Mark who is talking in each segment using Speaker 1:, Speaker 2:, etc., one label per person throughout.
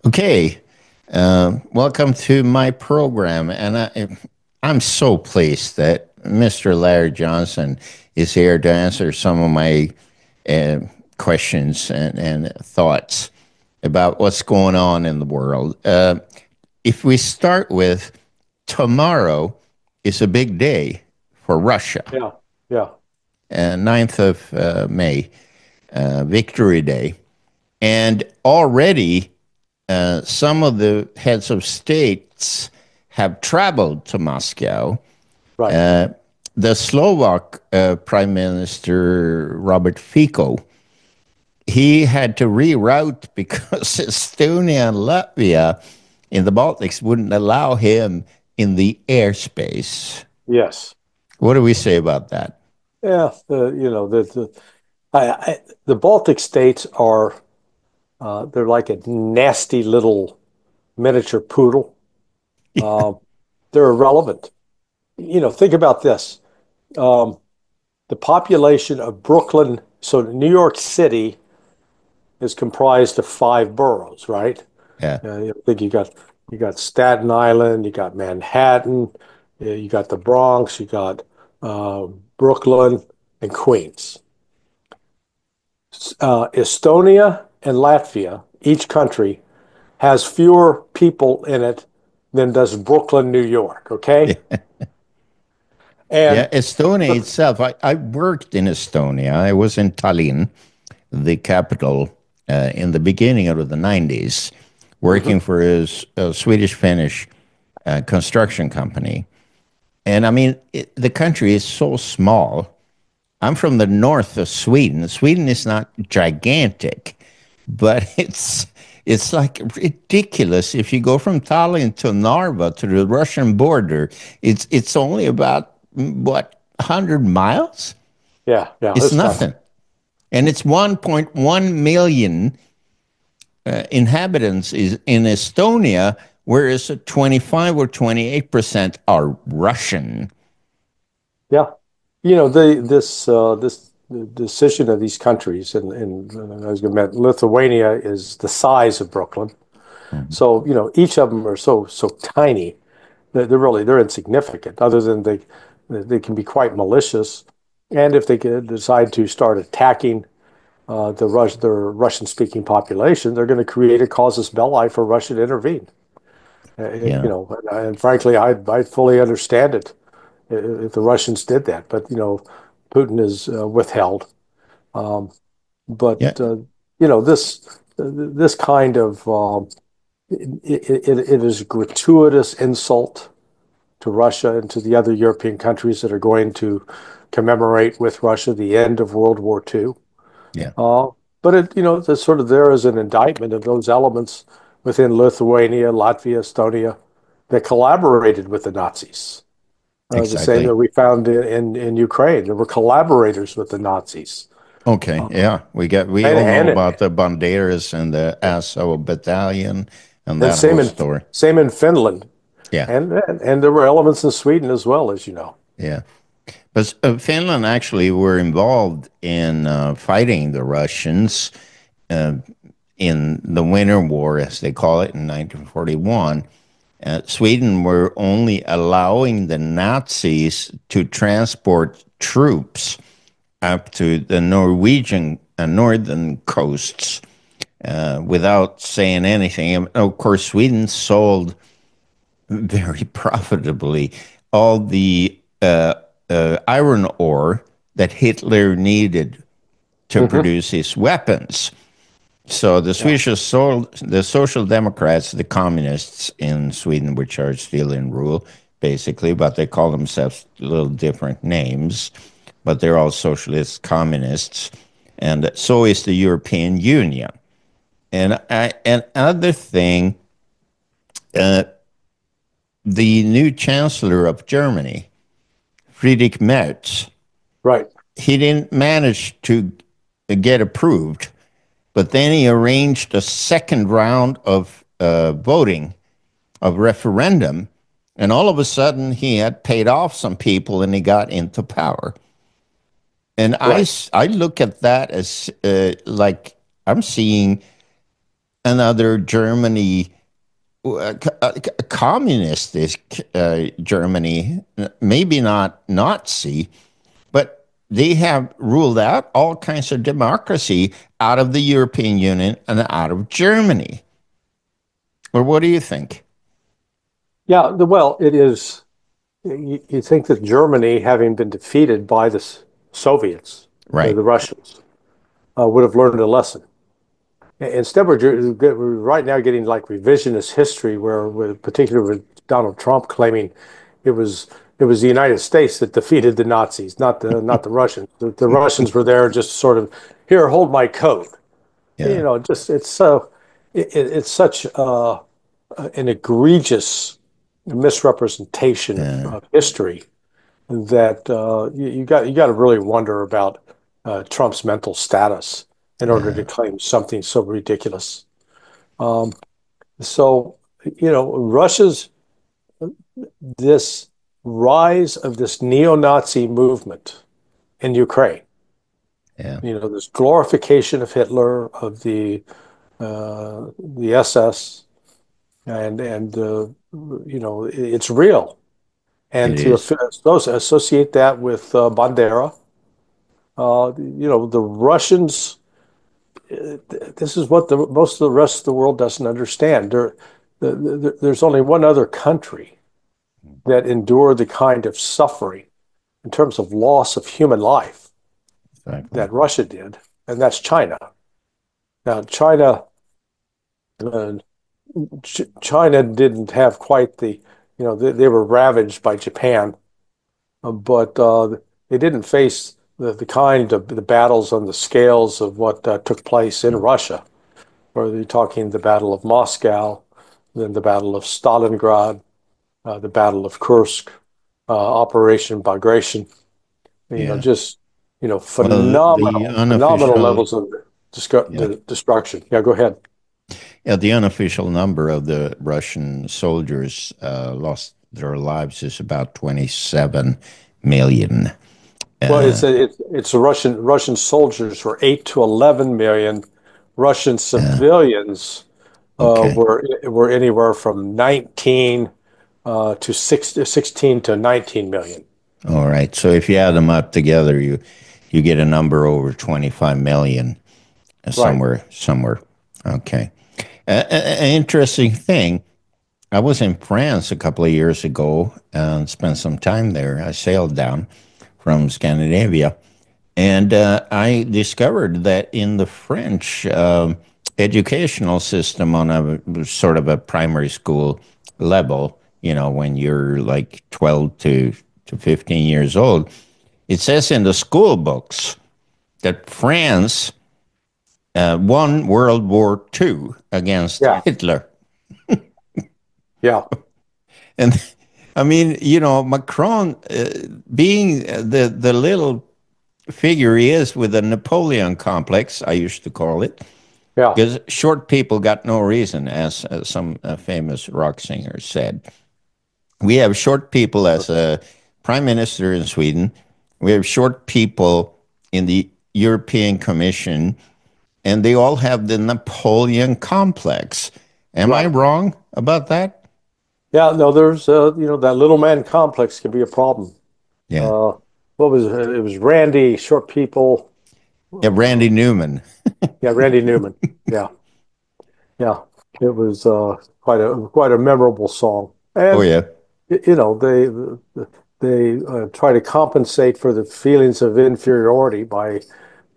Speaker 1: Okay, welcome to my program, and I'm so pleased that Mr. Larry Johnson is here to answer some of my uh, questions and thoughts about what's going on in the world. If we start with tomorrow is a big day for Russia,
Speaker 2: Yeah, yeah,
Speaker 1: 9th of May, Victory Day. And already some of the heads of states have traveled to Moscow.
Speaker 2: right.
Speaker 1: Uh, the Slovak Prime Minister Robert Fico, he had to reroute because Estonia and Latvia in the Baltics wouldn't allow him in the airspace.
Speaker 2: Yes.
Speaker 1: What do we say about that?
Speaker 2: Yeah, the Baltic states are they're like a nasty little miniature poodle. Uh, they're irrelevant. Think about this. Um, the population of Brooklyn, so New York City is comprised of five boroughs, right?
Speaker 1: Yeah,
Speaker 2: I think you got Staten Island, you got Manhattan, you got the Bronx, you got Brooklyn and Queens. Estonia and Latvia, each country, has fewer people in it than does Brooklyn, New York. Okay,
Speaker 1: yeah, yeah.
Speaker 2: and
Speaker 1: Estonia itself, I worked in Estonia. I was in Tallinn, the capital, in the beginning of the 90s, working
Speaker 2: Mhm.
Speaker 1: for a Swedish Finnish construction company. And I mean, the country is so small. I'm from the north of Sweden. Sweden is not gigantic, but it's like ridiculous. If you go from Tallinn to Narva to the Russian border, it's only about what 100 miles.
Speaker 2: Yeah, yeah,
Speaker 1: It's
Speaker 2: it's nothing.
Speaker 1: nothing, and it's 1.1 million inhabitants is in Estonia, whereas 25 or 28% are Russian.
Speaker 2: Yeah, this the decision of these countries, and I was going to mention Lithuania is the size of Brooklyn.
Speaker 1: Mhm.
Speaker 2: So, each of them are so tiny. They're insignificant, other than they can be quite malicious. And if they could decide to start attacking the Russian speaking population, they're going to create a casus belli for Russia to intervene.
Speaker 1: Yeah,
Speaker 2: And frankly, I fully understand it if the Russians did that. But Putin is withheld. Um, but
Speaker 1: yeah,
Speaker 2: this kind of it is a gratuitous insult to Russia and to the other European countries that are going to commemorate with Russia the end of World War II.
Speaker 1: yeah,
Speaker 2: Uh, but it's sort of there as an indictment of those elements within Lithuania, Latvia, Estonia that collaborated with the Nazis. The same
Speaker 1: exactly.
Speaker 2: that we found in Ukraine. There were collaborators with the Nazis.
Speaker 1: Okay,
Speaker 2: Uh,
Speaker 1: we
Speaker 2: and
Speaker 1: all know
Speaker 2: and
Speaker 1: about the Banderas and the Azov battalion and
Speaker 2: and
Speaker 1: that whole story.
Speaker 2: same in Finland,
Speaker 1: Yeah,
Speaker 2: and there were elements in Sweden as well, as you know.
Speaker 1: yeah. But Finland actually were involved in fighting the Russians uh, in the Winter War, as they call it, in 1941. Sweden were only allowing the Nazis to transport troops up to the Norwegian northern coasts without saying anything. And of course, Sweden sold very profitably all the iron ore that Hitler needed to
Speaker 2: Hmm.
Speaker 1: produce his weapons. So
Speaker 2: Yeah.
Speaker 1: the Social Democrats, the communists in Sweden, which are still in rule, basically, but they call themselves little different names, but they're all socialist communists, and so is the European Union. And another thing, uh, the new chancellor of Germany, Friedrich Merz,
Speaker 2: Right.
Speaker 1: he didn't manage to get approved, but then he arranged a second round of voting, of referendum, and all of a sudden he had paid off some people and he got into power. And
Speaker 2: Right.
Speaker 1: I look at that as like I'm seeing another Germany, communist is Germany, maybe not Nazi, but they have ruled out all kinds of democracy out of the European Union and out of Germany. Or what do you think?
Speaker 2: Yeah, well, it is. You think that Germany, having been defeated by the Soviets,
Speaker 1: Right.
Speaker 2: the Russians, would have learned a lesson. Instead, we're right now getting like revisionist history, where, particularly with Donald Trump claiming it was it was the United States that defeated the Nazis, not the Russians. The Russians were there just sort of, here, hold my coat.
Speaker 1: Yeah.
Speaker 2: Just it's so it's such an egregious misrepresentation
Speaker 1: Yeah.
Speaker 2: of history that you got to really wonder about Trump's mental status in order to
Speaker 1: Yeah.
Speaker 2: claim something so ridiculous. Um, so, Russia's this rise of this neo-Nazi movement in Ukraine,
Speaker 1: Yeah.
Speaker 2: this glorification of Hitler, of the SS, and it's real.
Speaker 1: It
Speaker 2: And to
Speaker 1: is.
Speaker 2: associate that with Bandera, the Russians. This is what most of the rest of the world doesn't understand. There's only one other country that endured the kind of suffering in terms of loss of human life
Speaker 1: Exactly.
Speaker 2: that Russia did, and that's China. Now, uh, China didn't have quite they were ravaged by Japan, but they didn't face the kind of the battles on the scales of what took place in Russia. Where you're talking the Battle of Moscow, then the Battle of Stalingrad, the Battle of Kursk, Operation Bagration.
Speaker 1: Yeah.
Speaker 2: Just
Speaker 1: Well, the
Speaker 2: phenomenal
Speaker 1: unofficial,
Speaker 2: levels of
Speaker 1: yeah,
Speaker 2: destruction. Yeah, go ahead.
Speaker 1: yeah, the unofficial number of the Russian soldiers lost their lives is about 27 million.
Speaker 2: Well,
Speaker 1: Uh,
Speaker 2: it's Russian soldiers were 8 to 11 million. Russian
Speaker 1: uh,
Speaker 2: civilians
Speaker 1: okay.
Speaker 2: were anywhere from 19 to 16 to 19 million.
Speaker 1: All right. So if you add them up together, you get a number over 25 million
Speaker 2: Right.
Speaker 1: somewhere. Okay. An interesting thing. I was in France a couple of years ago and spent some time there. I sailed down from Scandinavia, and I discovered that in the French educational system, on a sort of a primary school level, when you're like 12 to 15 years old, it says in the school books that France won World War II against
Speaker 2: Yeah.
Speaker 1: Hitler.
Speaker 2: Yeah.
Speaker 1: And I mean, Macron, being the little figure he is with the Napoleon complex, I used to call it,
Speaker 2: Yeah.
Speaker 1: because short people got no reason, as some famous rock singer said. We have short people as a prime minister in Sweden. We have short people in the European Commission, and they all have the Napoleon complex. Am I
Speaker 2: Right.
Speaker 1: wrong about that?
Speaker 2: Yeah. No, there's that little man complex can be a problem.
Speaker 1: Yeah.
Speaker 2: Uh, what was it? It was Randy, short people.
Speaker 1: Yeah,
Speaker 2: Uh,
Speaker 1: Randy Newman.
Speaker 2: yeah, Randy Newman. Yeah. Yeah. It was quite a memorable song.
Speaker 1: Oh,
Speaker 2: And
Speaker 1: yeah,
Speaker 2: they try to compensate for the feelings of inferiority by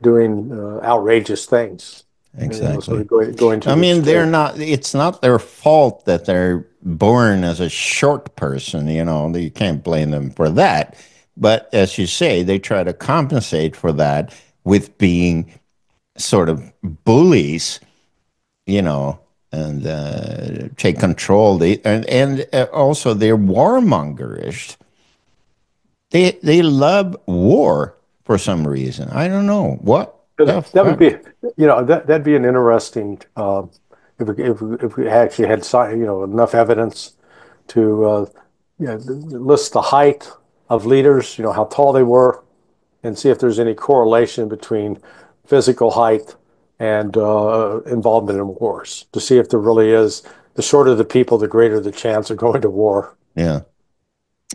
Speaker 2: doing outrageous things, sort
Speaker 1: exactly.
Speaker 2: of going to
Speaker 1: I
Speaker 2: the
Speaker 1: mean,
Speaker 2: extreme.
Speaker 1: it's not their fault that they're born as a short person, you can't blame them for that. But as you say, they try to compensate for that with being sort of bullies, you know, and take control. And also they're warmongerish. They love war for some reason. I don't know what the
Speaker 2: That would
Speaker 1: fuck.
Speaker 2: be, that'd be an interesting if we actually had enough evidence to list the height of leaders, how tall they were, and see if there's any correlation between physical height and involvement in wars to see if there really is. The shorter the people, the greater the chance of going to war.
Speaker 1: Yeah.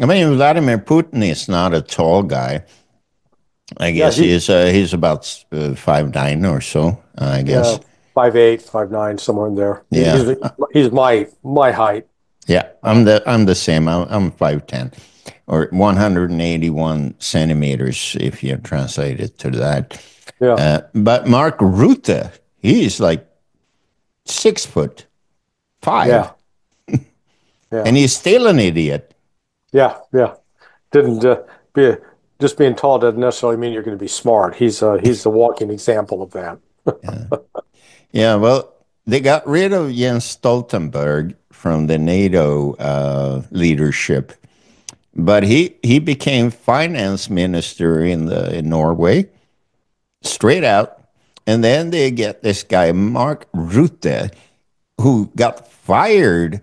Speaker 1: I mean, Vladimir Putin is not a tall guy. I
Speaker 2: Yeah,
Speaker 1: guess he's about 5'9" or so. I
Speaker 2: yeah,
Speaker 1: guess.
Speaker 2: 5'8", 5'9", somewhere in there.
Speaker 1: Yeah.
Speaker 2: He's my height.
Speaker 1: Yeah.
Speaker 2: Uh,
Speaker 1: I'm the same. I'm 5'10" or 181 centimeters if you translate it to that.
Speaker 2: yeah,
Speaker 1: But Mark Rutte, he's like 6'5",
Speaker 2: yeah, yeah,
Speaker 1: and he's still an idiot.
Speaker 2: yeah. Didn't be just being tall doesn't necessarily mean you're going to be smart. He's the walking example of that.
Speaker 1: Yeah. Yeah. Well, they got rid of Jens Stoltenberg from the NATO leadership, but he became finance minister in Norway, straight out. And then they get this guy Mark Rutte, who got fired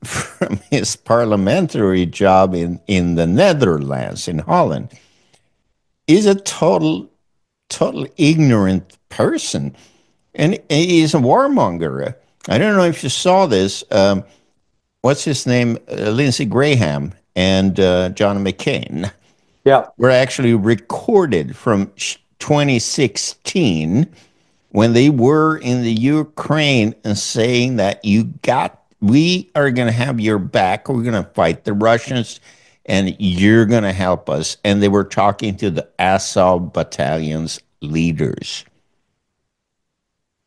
Speaker 1: from his parliamentary job in the Netherlands, in Holland. He's a total ignorant person, and he's a warmonger. I don't know if you saw this. What's his name? Lindsey Graham and John McCain
Speaker 2: Yeah,
Speaker 1: were actually recorded from 2016 when they were in the Ukraine and saying that we are going to have your back. We're going to fight the Russians and you're going to help us. And they were talking to the Azov battalion's leaders.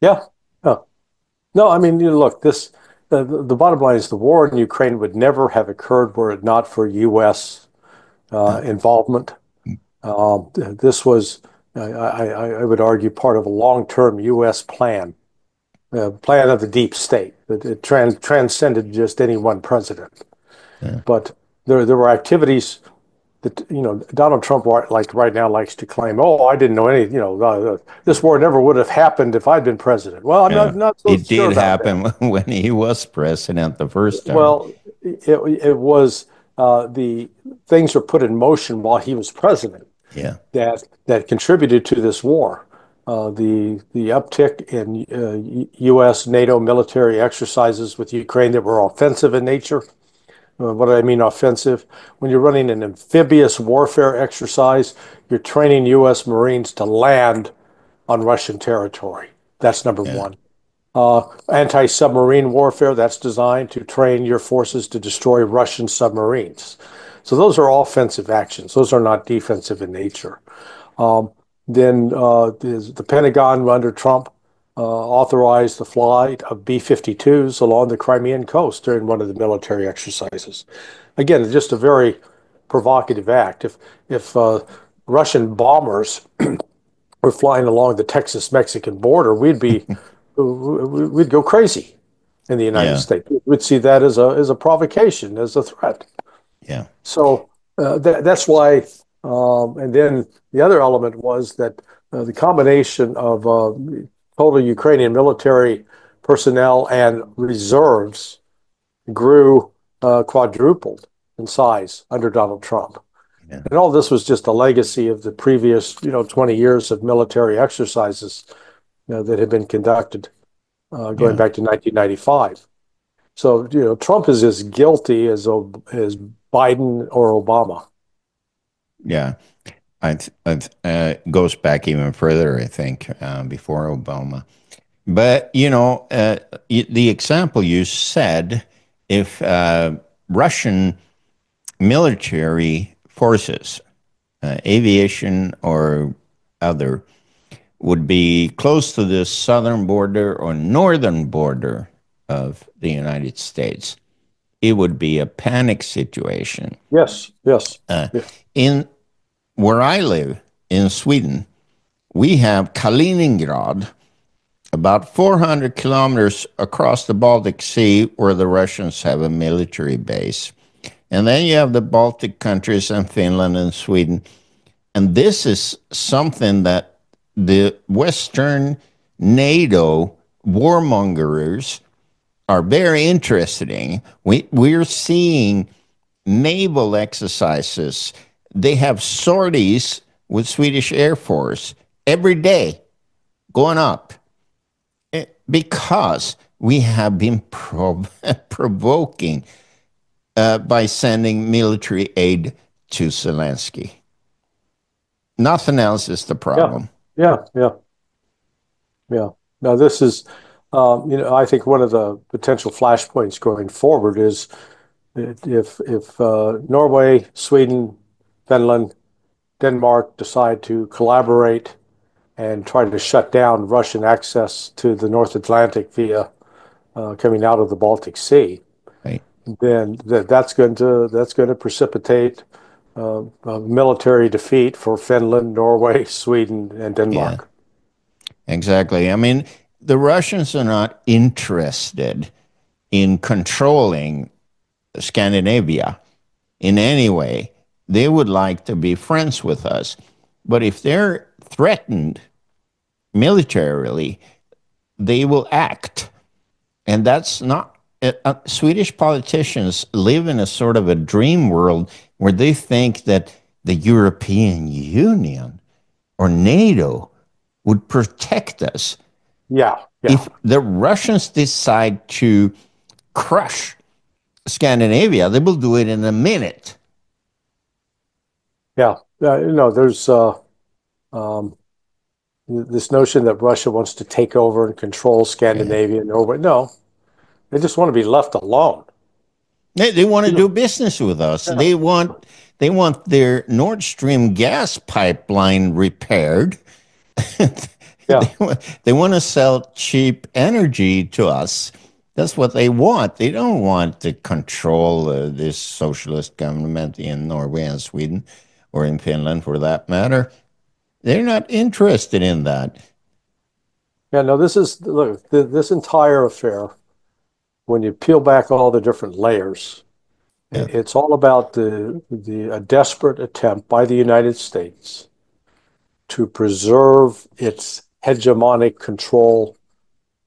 Speaker 2: yeah, yeah. No, I mean, look, the bottom line is the war in Ukraine would never have occurred were it not for U.S.
Speaker 1: Uh,
Speaker 2: Involvement. This was, I would argue, part of a long-term U.S. plan of the deep state that it transcended just any one president.
Speaker 1: uh,
Speaker 2: But there were activities that Donald Trump like right now likes to claim, oh, I didn't know any, this war never would have happened if I'd been president. Well, I'm
Speaker 1: yeah.
Speaker 2: not so
Speaker 1: It
Speaker 2: sure
Speaker 1: did
Speaker 2: about that.
Speaker 1: happen when he was president the first time.
Speaker 2: Well, it was the things were put in motion while he was president
Speaker 1: Yeah.
Speaker 2: that contributed to this war. The uptick in U.S. NATO military exercises with Ukraine that were offensive in nature. What do I mean offensive? When you're running an amphibious warfare exercise, you're training U.S. Marines to land on Russian territory. That's number
Speaker 1: Yeah.
Speaker 2: one. Anti-submarine warfare, that's designed to train your forces to destroy Russian submarines. So those are offensive actions. Those are not defensive in nature. Um, then the Pentagon under Trump authorized the flight of B-52s along the Crimean coast during one of the military exercises. Again, just a very provocative act. If Russian bombers were flying along the Texas-Mexican border, we'd go crazy in the United
Speaker 1: Yeah.
Speaker 2: States. We'd see that as a provocation, as a threat.
Speaker 1: Yeah.
Speaker 2: So that's why. And then the other element was that the combination of total Ukrainian military personnel and reserves grew quadrupled in size under Donald Trump.
Speaker 1: Yeah.
Speaker 2: And all this was just a legacy of the previous, 20 years of military exercises, that had been conducted going
Speaker 1: Yeah.
Speaker 2: back to 1995. So, Trump is as guilty as Biden or Obama.
Speaker 1: Yeah. Goes back even further, I think, before Obama. But, the example you said, if Russian military forces, aviation or other, would be close to the southern border or northern border of the United States, it would be a panic situation.
Speaker 2: Yes, yes,
Speaker 1: Uh,
Speaker 2: yeah,
Speaker 1: in where I live in Sweden, we have Kaliningrad, about 400 kilometers across the Baltic Sea, where the Russians have a military base. And then you have the Baltic countries and Finland and Sweden. And this is something that the Western NATO warmongers are very interested in. We're seeing naval exercises. They have sorties with Swedish Air Force every day going up. because we have been provoking by sending military aid to Zelensky. Nothing else is the
Speaker 2: Yeah,
Speaker 1: problem.
Speaker 2: yeah, yeah, yeah. Now this is, I think one of the potential flashpoints going forward is if Norway, Sweden, Finland, Denmark decide to collaborate and try to shut down Russian access to the North Atlantic via coming out of the Baltic Sea,
Speaker 1: Right?
Speaker 2: then that's going to precipitate a military defeat for Finland, Norway, Sweden, and
Speaker 1: Yeah,
Speaker 2: Denmark.
Speaker 1: exactly. I mean, the Russians are not interested in controlling Scandinavia in any way. They would like to be friends with us. But if they're threatened militarily, they will act. And that's not, Swedish politicians live in a sort of a dream world where they think that the European Union or NATO would protect us.
Speaker 2: Yeah, yeah,
Speaker 1: If the Russians decide to crush Scandinavia, they will do it in a minute.
Speaker 2: yeah. There's um, this notion that Russia wants to take over and control
Speaker 1: Yeah.
Speaker 2: Scandinavia and Norway. No, they just want to be left alone.
Speaker 1: They want to
Speaker 2: You
Speaker 1: do
Speaker 2: know,
Speaker 1: business with us.
Speaker 2: yeah,
Speaker 1: They want their Nord Stream gas pipeline repaired.
Speaker 2: yeah,
Speaker 1: They want to sell cheap energy to us. That's what they want. They don't want to control this socialist government in Norway and Sweden, or in Finland for that matter. They're not interested in that.
Speaker 2: yeah. No, this is look, this entire affair. When you peel back all the different layers,
Speaker 1: Yeah,
Speaker 2: it's all about the a desperate attempt by the United States to preserve its hegemonic control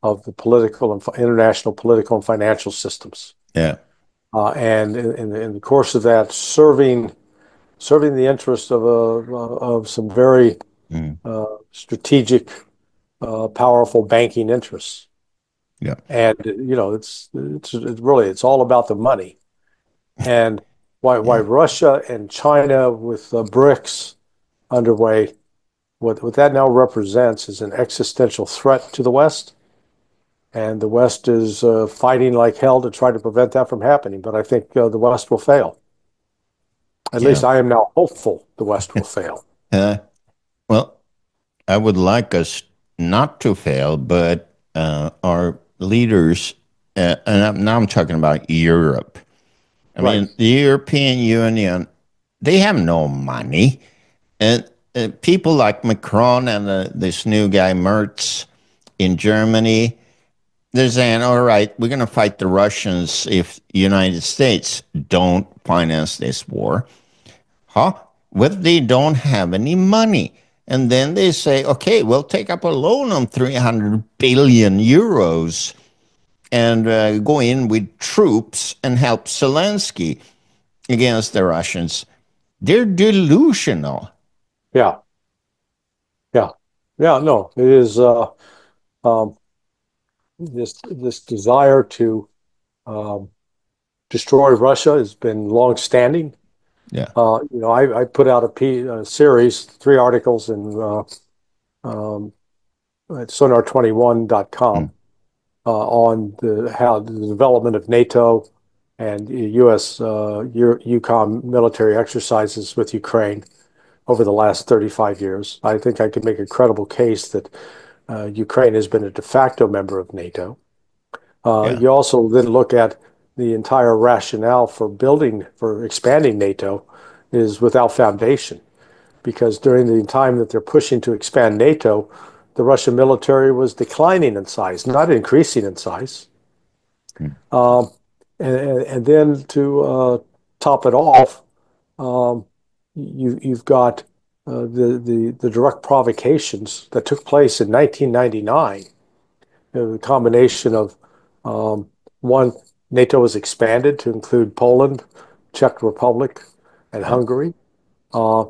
Speaker 2: of the political and international political and financial systems.
Speaker 1: yeah,
Speaker 2: And in the course of that, serving the interests of some very
Speaker 1: mm,
Speaker 2: strategic, powerful banking interests.
Speaker 1: yeah,
Speaker 2: And it's really it's all about the money. And why
Speaker 1: yeah,
Speaker 2: Russia and China with BRICS underway, what that now represents is an existential threat to the West. And the West is fighting like hell to try to prevent that from happening. But I think the West will fail. At
Speaker 1: yeah.
Speaker 2: least I am now hopeful the West will fail.
Speaker 1: Uh, well, I would like us not to fail, but our leaders, now I'm talking about Europe. I
Speaker 2: Right.
Speaker 1: mean, the European Union, they have no money. And people like Macron and this new guy, Merz, in Germany, they're saying, all right, we're going to fight the Russians if the United States don't finance this war. Huh? But they don't have any money. And then they say, okay, we'll take up a loan of 300 billion euros and go in with troops and help Zelensky against the Russians. They're delusional.
Speaker 2: Yeah. Yeah. Yeah. No, it is um, this desire to um, destroy Russia has been long-standing.
Speaker 1: Yeah.
Speaker 2: I put out a series, three articles in um, at sonar21.com
Speaker 1: Mm.
Speaker 2: on how the development of NATO and U.S. UCOM military exercises with Ukraine over the last 35 years. I think I can make a credible case that Ukraine has been a de facto member of NATO.
Speaker 1: Yeah.
Speaker 2: You also then look at the entire rationale for expanding NATO is without foundation, because during the time that they're pushing to expand NATO, the Russian military was declining in size, not increasing in size.
Speaker 1: Mm.
Speaker 2: Um, and then to top it off, um, you've got the direct provocations that took place in 1999. The combination of um, one, NATO was expanded to include Poland, Czech Republic, and
Speaker 1: Yeah.
Speaker 2: Hungary. Uh,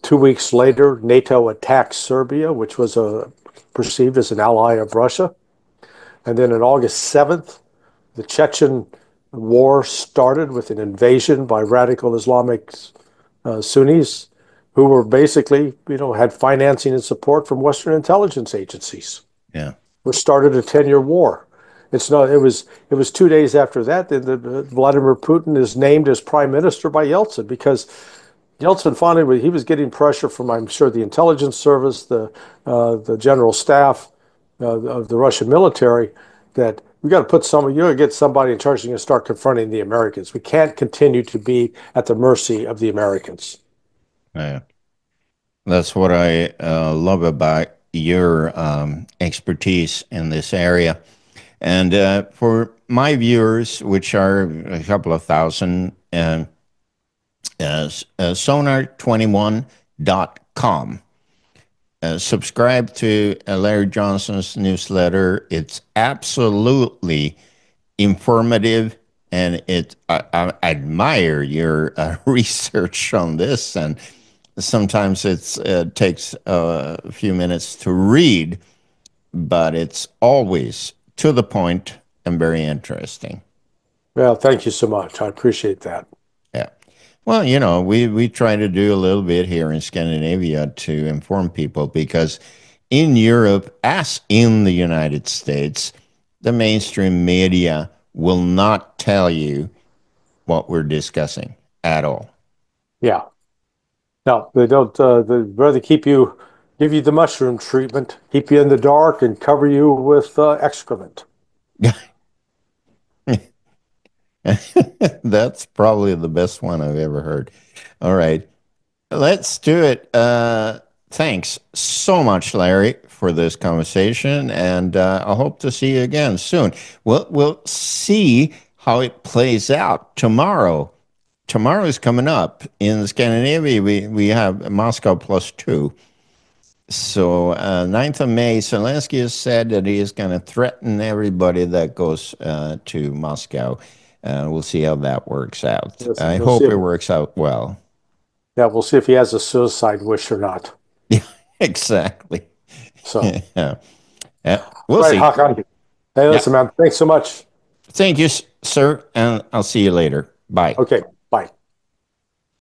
Speaker 2: 2 weeks later, NATO attacked Serbia, which was perceived as an ally of Russia. And then on August 7th, the Chechen war started with an invasion by radical Islamic Sunnis who were basically, had financing and support from Western intelligence agencies,
Speaker 1: Yeah.
Speaker 2: which started a 10-year war. It's not. It was 2 days after that that Vladimir Putin is named as prime minister by Yeltsin because Yeltsin finally he was getting pressure from, I'm sure, the intelligence service, the general staff of the Russian military, that we got to put some. You got to get somebody in charge and start confronting the Americans. We can't continue to be at the mercy of the Americans.
Speaker 1: Yeah. That's what I love about your expertise in this area. And for my viewers, which are a couple of thousand, sonar21.com. Subscribe to Larry Johnson's newsletter. It's absolutely informative, and I admire your research on this. And sometimes it takes a few minutes to read, but it's always to the point and very interesting.
Speaker 2: Well, thank you so much. I appreciate that.
Speaker 1: Yeah. Well, we try to do a little bit here in Scandinavia to inform people because in Europe, as in the United States, the mainstream media will not tell you what we're discussing at all.
Speaker 2: Yeah. No, they don't. They'd rather give you the mushroom treatment, keep you in the dark, and cover you with excrement.
Speaker 1: That's probably the best one I've ever heard. All right. Let's do it. Thanks so much, Larry, for this conversation, and I hope to see you again soon. We'll see how it plays out tomorrow. Tomorrow is coming up in Scandinavia. We have Moscow +2. So 9th of May, Zelensky has said that he is going to threaten everybody that goes to Moscow. We'll see how that works out. I
Speaker 2: We'll see
Speaker 1: hope
Speaker 2: if
Speaker 1: it works out well.
Speaker 2: Yeah, we'll see if he has a suicide wish or not.
Speaker 1: Yeah, exactly.
Speaker 2: So,
Speaker 1: Yeah. Yeah, we'll
Speaker 2: right,
Speaker 1: see.
Speaker 2: Hakan. Hey,
Speaker 1: Yeah.
Speaker 2: listen, man. Thanks so much.
Speaker 1: Thank you, sir, and I'll see you later. Bye.
Speaker 2: Okay.